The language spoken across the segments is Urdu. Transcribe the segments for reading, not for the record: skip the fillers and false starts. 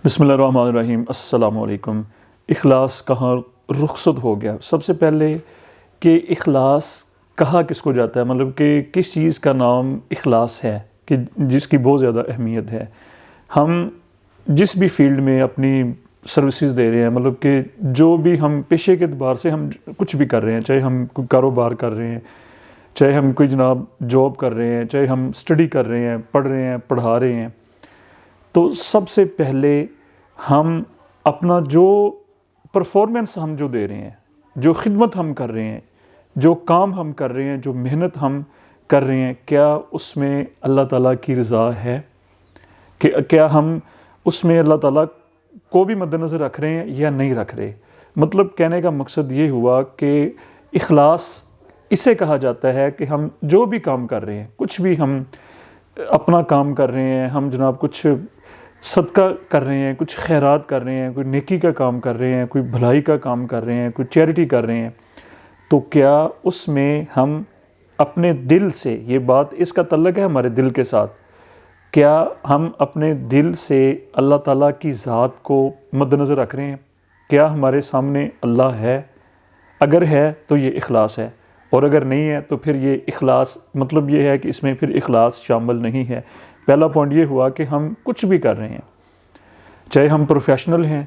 بسم اللہ الرحمن الرحیم۔ السلام علیکم۔ اخلاص کہاں رخصت ہو گیا؟ سب سے پہلے کہ اخلاص کہا کس کو جاتا ہے، مطلب کہ کس چیز کا نام اخلاص ہے کہ جس کی بہت زیادہ اہمیت ہے۔ ہم جس بھی فیلڈ میں اپنی سروسز دے رہے ہیں، مطلب کہ جو بھی ہم پیشے کے اعتبار سے ہم کچھ بھی کر رہے ہیں، چاہے ہم کوئی کاروبار کر رہے ہیں، چاہے ہم کوئی جاب کر رہے ہیں، چاہے ہم اسٹڈی کر رہے ہیں، پڑھ رہے ہیں، پڑھا رہے ہیں، تو سب سے پہلے ہم اپنا جو پرفارمنس ہم جو دے رہے ہیں، جو خدمت ہم کر رہے ہیں، جو کام ہم کر رہے ہیں، جو محنت ہم کر رہے ہیں، کیا اس میں اللہ تعالیٰ کی رضا ہے؟ کہ کیا ہم اس میں اللہ تعالیٰ کو بھی مد نظر رکھ رہے ہیں یا نہیں رکھ رہے؟ مطلب کہنے کا مقصد یہ ہوا کہ اخلاص اسے کہا جاتا ہے کہ ہم جو بھی کام کر رہے ہیں، کچھ بھی ہم اپنا کام کر رہے ہیں، ہم جناب کچھ صدقہ کر رہے ہیں، کچھ خیرات کر رہے ہیں، کوئی نیکی کا کام کر رہے ہیں، کوئی بھلائی کا کام کر رہے ہیں، کوئی چیریٹی کر رہے ہیں، تو کیا اس میں ہم اپنے دل سے، یہ بات اس کا تعلق ہے ہمارے دل کے ساتھ، کیا ہم اپنے دل سے اللہ تعالیٰ کی ذات کو مد نظر رکھ رہے ہیں؟ کیا ہمارے سامنے اللہ ہے؟ اگر ہے تو یہ اخلاص ہے، اور اگر نہیں ہے تو پھر یہ اخلاص مطلب یہ ہے کہ اس میں پھر اخلاص شامل نہیں ہے۔ پہلا پوائنٹ یہ ہوا کہ ہم کچھ بھی کر رہے ہیں، چاہے ہم پروفیشنل ہیں،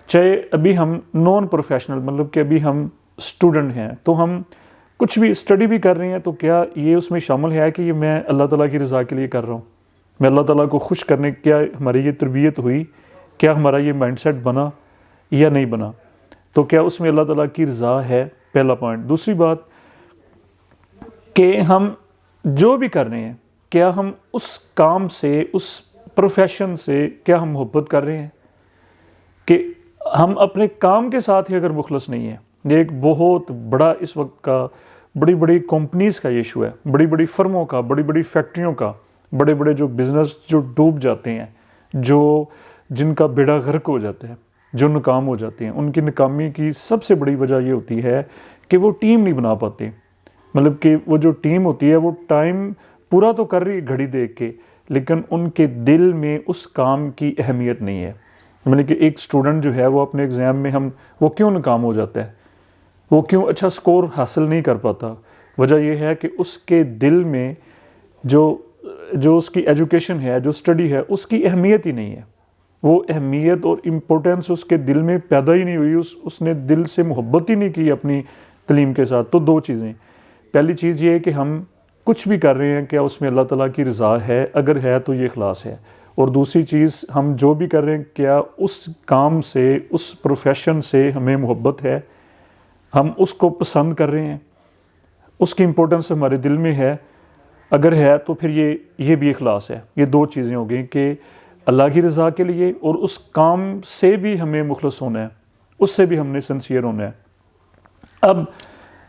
چاہے ابھی ہم نان پروفیشنل، مطلب کہ ابھی ہم اسٹوڈنٹ ہیں، تو ہم کچھ بھی اسٹڈی بھی کر رہے ہیں، تو کیا یہ اس میں شامل ہے کہ یہ میں اللہ تعالیٰ کی رضا کے لیے کر رہا ہوں، میں اللہ تعالیٰ کو خوش کرنے، کیا ہماری یہ تربیت ہوئی، کیا ہمارا یہ مائنڈ سیٹ بنا یا نہیں بنا؟ تو کیا اس میں اللہ تعالیٰ کی رضا ہے؟ پہلا پوائنٹ۔ دوسری بات کہ ہم جو بھی کر رہے ہیں، کیا ہم اس کام سے، اس پروفیشن سے کیا ہم محبت کر رہے ہیں؟ کہ ہم اپنے کام کے ساتھ ہی اگر مخلص نہیں ہیں، یہ ایک بہت بڑا اس وقت کا بڑی بڑی کمپنیز کا ایشو ہے، بڑی بڑی فرموں کا، بڑی بڑی فیکٹریوں کا، بڑے بڑے جو بزنس جو ڈوب جاتے ہیں، جن کا بیڑا غرق ہو جاتا ہے، جو ناکام ہو جاتے ہیں، ان کی ناکامی کی سب سے بڑی وجہ یہ ہوتی ہے کہ وہ ٹیم نہیں بنا پاتے۔ مطلب کہ وہ جو ٹیم ہوتی ہے وہ ٹائم پورا تو کر رہی ہے گھڑی دیکھ کے، لیکن ان کے دل میں اس کام کی اہمیت نہیں ہے۔ مطلب کہ ایک اسٹوڈنٹ جو ہے وہ اپنے ایگزام میں وہ کیوں ناکام ہو جاتا ہے، وہ کیوں اچھا سکور حاصل نہیں کر پاتا؟ وجہ یہ ہے کہ اس کے دل میں جو اس کی ایجوکیشن ہے، جو اسٹڈی ہے، اس کی اہمیت ہی نہیں ہے۔ وہ اہمیت اور امپورٹنس اس کے دل میں پیدا ہی نہیں ہوئی، اس نے دل سے محبت ہی نہیں کی اپنی تعلیم کے ساتھ۔ تو دو چیزیں، پہلی چیز یہ ہے کہ ہم کچھ بھی کر رہے ہیں، کیا اس میں اللہ تعالیٰ کی رضا ہے؟ اگر ہے تو یہ اخلاص ہے۔ اور دوسری چیز، ہم جو بھی کر رہے ہیں، کیا اس کام سے، اس پروفیشن سے ہمیں محبت ہے؟ ہم اس کو پسند کر رہے ہیں؟ اس کی امپورٹنس ہمارے دل میں ہے؟ اگر ہے تو پھر یہ بھی اخلاص ہے۔ یہ دو چیزیں ہو گئیں کہ اللہ کی رضا کے لیے، اور اس کام سے بھی ہمیں مخلص ہونا ہے، اس سے بھی ہم نے سنسیئر ہونا ہے۔ اب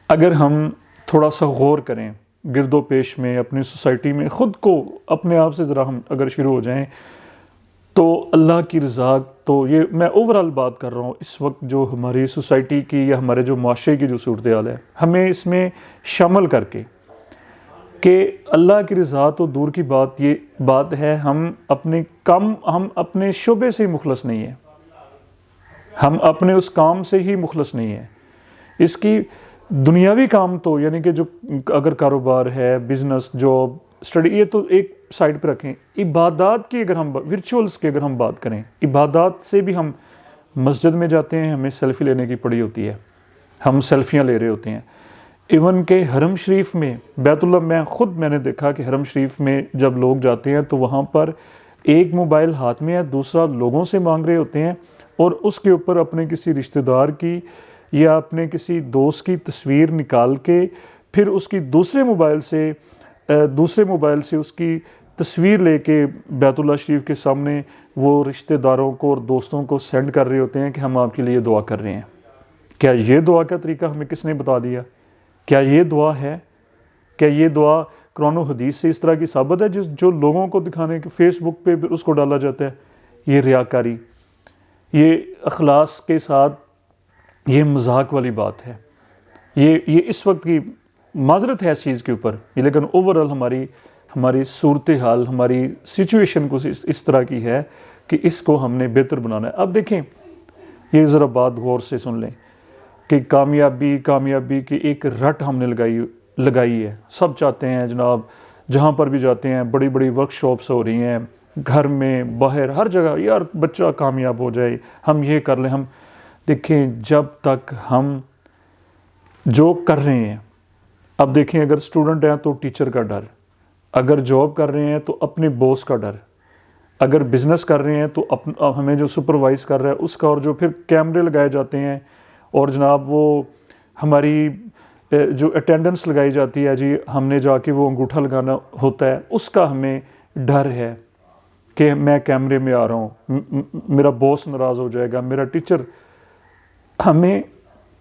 اگر ہم تھوڑا سا غور کریں گرد و پیش میں، اپنی سوسائٹی میں، خود کو اپنے آپ سے ذرا ہم اگر شروع ہو جائیں، تو اللہ کی رضا، تو یہ میں اوورآل بات کر رہا ہوں، اس وقت جو ہماری سوسائٹی کی یا ہمارے جو معاشرے کی جو صورتحال ہے، ہمیں اس میں شامل کر کے کہ اللہ کی رضا تو دور کی بات، یہ بات ہے ہم اپنے شعبے سے ہی مخلص نہیں ہیں، ہم اپنے اس کام سے ہی مخلص نہیں ہیں۔ اس کی دنیاوی کام تو یعنی کہ جو اگر کاروبار ہے، بزنس، جاب، اسٹڈی، یہ تو ایک سائڈ پہ رکھیں۔ عبادات کی اگر ہم ورچوئلس کی اگر ہم بات کریں، عبادات سے بھی ہم مسجد میں جاتے ہیں، ہمیں سیلفی لینے کی پڑی ہوتی ہے، ہم سیلفیاں لے رہے ہوتے ہیں۔ ایون کہ حرم شریف میں، بیت اللہ میں نے دیکھا کہ حرم شریف میں جب لوگ جاتے ہیں تو وہاں پر ایک موبائل ہاتھ میں ہے، دوسرا لوگوں سے مانگ رہے ہوتے ہیں، اور اس کے اوپر اپنے کسی رشتہ دار کی یا اپنے کسی دوست کی تصویر نکال کے پھر اس کی دوسرے موبائل سے اس کی تصویر لے کے بیت اللہ شریف کے سامنے وہ رشتہ داروں کو اور دوستوں کو سینڈ کر رہے ہوتے ہیں کہ ہم آپ کے لیے دعا کر رہے ہیں۔ کیا یہ دعا کا طریقہ ہمیں کس نے بتا دیا؟ کیا یہ دعا ہے؟ کیا یہ دعا قرآن و حدیث سے اس طرح کی ثابت ہے جو لوگوں کو دکھانے کے فیس بک پہ اس کو ڈالا جاتا ہے؟ یہ ریاکاری، یہ اخلاص کے ساتھ یہ مذاق والی بات ہے۔ یہ اس وقت کی معذرت ہے اس چیز کے اوپر، لیکن اوورآل ہماری صورتحال، ہماری سچویشن کو اس طرح کی ہے کہ اس کو ہم نے بہتر بنانا ہے۔ اب دیکھیں، یہ ذرا بات غور سے سن لیں کہ کامیابی کی ایک رٹ ہم نے لگائی ہے۔ سب چاہتے ہیں جناب، جہاں پر بھی جاتے ہیں بڑی بڑی ورک شاپس ہو رہی ہیں، گھر میں باہر ہر جگہ، یار بچہ کامیاب ہو جائے، ہم یہ کر لیں۔ ہم دیکھیں، جب تک ہم جو کر رہے ہیں، اب دیکھیں اگر اسٹوڈنٹ ہیں تو ٹیچر کا ڈر، اگر جاب کر رہے ہیں تو اپنے باس کا ڈر، اگر بزنس کر رہے ہیں تو ہمیں جو سپروائز کر رہا ہے اس کا، اور جو پھر کیمرے لگائے جاتے ہیں اور جناب وہ ہماری جو اٹینڈنس لگائی جاتی ہے، جی ہم نے جا کے وہ انگوٹھا لگانا ہوتا ہے، اس کا ہمیں ڈر ہے کہ میں کیمرے میں آ رہا ہوں، میرا باس ناراض ہو جائے گا، میرا ٹیچر۔ ہمیں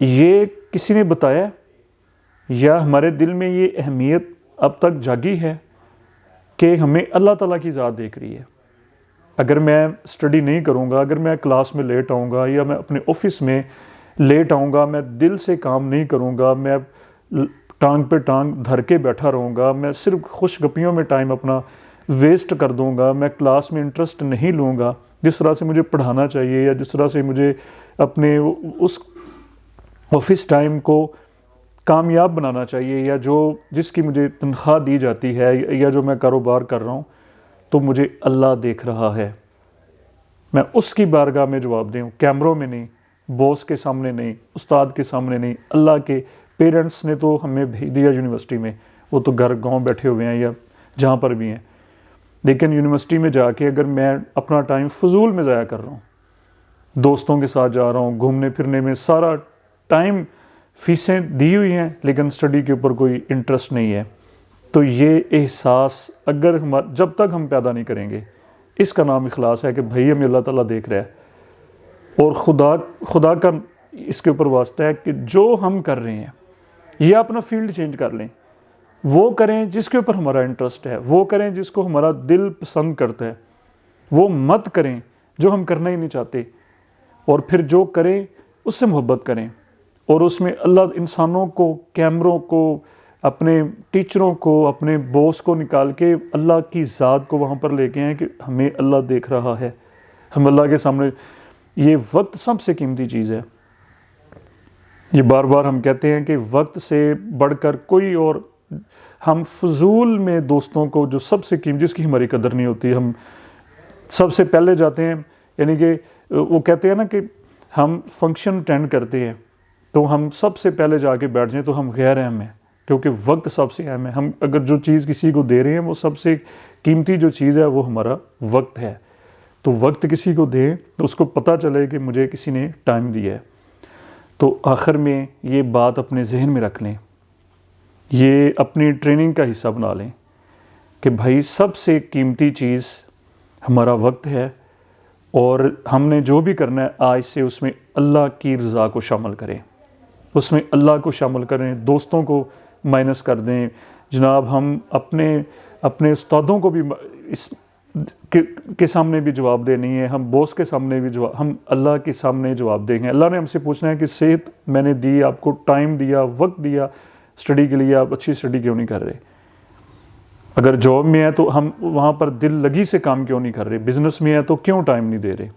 یہ کسی نے بتایا یا ہمارے دل میں یہ اہمیت اب تک جاگی ہے کہ ہمیں اللہ تعالیٰ کی ذات دیکھ رہی ہے؟ اگر میں اسٹڈی نہیں کروں گا، اگر میں کلاس میں لیٹ آؤں گا، یا میں اپنے آفس میں لیٹ آؤں گا، میں دل سے کام نہیں کروں گا، میں ٹانگ پہ ٹانگ دھر کے بیٹھا رہوں گا، میں صرف خوش گپیوں میں ٹائم اپنا ویسٹ کر دوں گا، میں کلاس میں انٹرسٹ نہیں لوں گا جس طرح سے مجھے پڑھانا چاہیے، یا جس طرح سے مجھے اپنے اس آفس ٹائم کو کامیاب بنانا چاہیے، یا جس کی مجھے تنخواہ دی جاتی ہے، یا جو میں کاروبار کر رہا ہوں، تو مجھے اللہ دیکھ رہا ہے، میں اس کی بارگاہ میں جواب دوں، کیمروں میں نہیں، باس کے سامنے نہیں، استاد کے سامنے نہیں۔ اللہ کے پیرنٹس نے تو ہمیں بھیج دیا یونیورسٹی میں، وہ تو گاؤں بیٹھے ہوئے ہیں یا جہاں پر بھی ہیں، لیکن یونیورسٹی میں جا کے اگر میں اپنا ٹائم فضول میں ضائع کر رہا ہوں، دوستوں کے ساتھ جا رہا ہوں گھومنے پھرنے میں، سارا ٹائم فیسیں دی ہوئی ہیں لیکن اسٹڈی کے اوپر کوئی انٹرسٹ نہیں ہے، تو یہ احساس اگر جب تک ہم پیدا نہیں کریں گے، اس کا نام اخلاص ہے کہ بھائی ہمیں اللہ تعالیٰ دیکھ رہا ہے، اور خدا کا اس کے اوپر واسطہ ہے کہ جو ہم کر رہے ہیں، یہ اپنا فیلڈ چینج کر لیں، وہ کریں جس کے اوپر ہمارا انٹرسٹ ہے، وہ کریں جس کو ہمارا دل پسند کرتا ہے، وہ مت کریں جو ہم کرنا ہی نہیں چاہتے، اور پھر جو کریں اس سے محبت کریں، اور اس میں اللہ انسانوں کو، کیمروں کو، اپنے ٹیچروں کو، اپنے باس کو نکال کے اللہ کی ذات کو وہاں پر لے کے آئیں کہ ہمیں اللہ دیکھ رہا ہے، ہم اللہ کے سامنے۔ یہ وقت سب سے قیمتی چیز ہے، یہ بار بار ہم کہتے ہیں کہ وقت سے بڑھ کر کوئی اور، ہم فضول میں دوستوں کو جو سب سے قیمتی، جس کی ہماری قدر نہیں ہوتی، ہم سب سے پہلے جاتے ہیں، یعنی کہ وہ کہتے ہیں نا کہ ہم فنکشن اٹینڈ کرتے ہیں تو ہم سب سے پہلے جا کے بیٹھ جائیں تو ہم غیر اہم ہیں، کیونکہ وقت سب سے اہم ہے۔ ہم اگر جو چیز کسی کو دے رہے ہیں، وہ سب سے قیمتی جو چیز ہے وہ ہمارا وقت ہے، تو وقت کسی کو دیں تو اس کو پتہ چلے کہ مجھے کسی نے ٹائم دیا ہے۔ تو آخر میں یہ بات اپنے ذہن میں رکھ لیں، یہ اپنی ٹریننگ کا حصہ بنا لیں کہ بھائی سب سے قیمتی چیز ہمارا وقت ہے، اور ہم نے جو بھی کرنا ہے آج سے اس میں اللہ کی رضا کو شامل کریں، اس میں اللہ کو شامل کریں، دوستوں کو مائنس کر دیں، جناب ہم اپنے استادوں کو بھی کے سامنے بھی جواب دے نہیں ہے، ہم باس کے سامنے بھی ہم اللہ کے سامنے جواب دیں گے۔ اللہ نے ہم سے پوچھنا ہے کہ صحت میں نے دی، آپ کو ٹائم دیا، وقت دیا اسٹڈی کے لیے، آپ اچھی اسٹڈی کیوں نہیں کر رہے؟ اگر جاب میں ہے تو ہم وہاں پر دل لگی سے کام کیوں نہیں کر رہے؟ بزنس میں ہے تو کیوں ٹائم نہیں دے رہے؟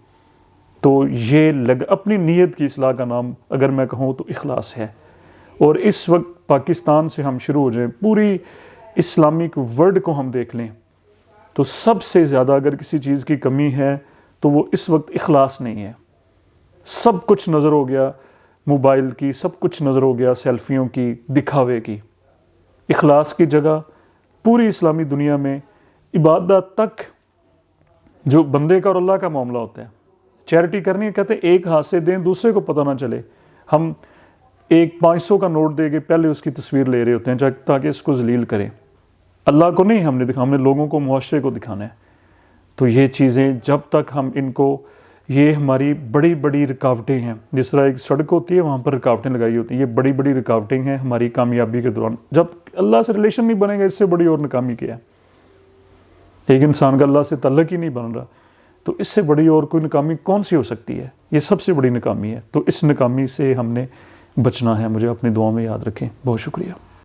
تو یہ اپنی نیت کی اصلاح کا نام اگر میں کہوں تو اخلاص ہے۔ اور اس وقت پاکستان سے ہم شروع ہو جائیں، پوری اسلامک ورلڈ کو ہم دیکھ لیں تو سب سے زیادہ اگر کسی چیز کی کمی ہے تو وہ اس وقت اخلاص نہیں ہے۔ سب کچھ نظر ہو گیا موبائل کی، سب کچھ نظر ہو گیا سیلفیوں کی، دکھاوے کی۔ اخلاص کی جگہ پوری اسلامی دنیا میں عبادت تک جو بندے کا اور اللہ کا معاملہ ہوتا ہے، چیریٹی کرنی ہے، کہتے ہیں ایک ہاتھ سے دیں دوسرے کو پتہ نہ چلے۔ ہم ایک 500 کا نوٹ دے کے پہلے اس کی تصویر لے رہے ہوتے ہیں تاکہ اس کو ذلیل کریں، اللہ کو نہیں ہم نے دکھا، ہم نے لوگوں کو، معاشرے کو دکھانا ہے۔ تو یہ چیزیں جب تک ہم ان کو، یہ ہماری بڑی بڑی رکاوٹیں ہیں، جس طرح ایک سڑک ہوتی ہے وہاں پر رکاوٹیں لگائی ہوتی ہیں، یہ بڑی بڑی رکاوٹیں ہیں ہماری کامیابی کے دوران۔ جب اللہ سے ریلیشن نہیں بنے گا، اس سے بڑی اور ناکامی کیا ہے؟ ایک انسان کا اللہ سے تعلق ہی نہیں بن رہا، تو اس سے بڑی اور کوئی ناکامی کون سی ہو سکتی ہے؟ یہ سب سے بڑی ناکامی ہے۔ تو اس ناکامی سے ہم نے بچنا ہے، مجھے اپنی دعاؤں میں یاد رکھیں۔ بہت شکریہ۔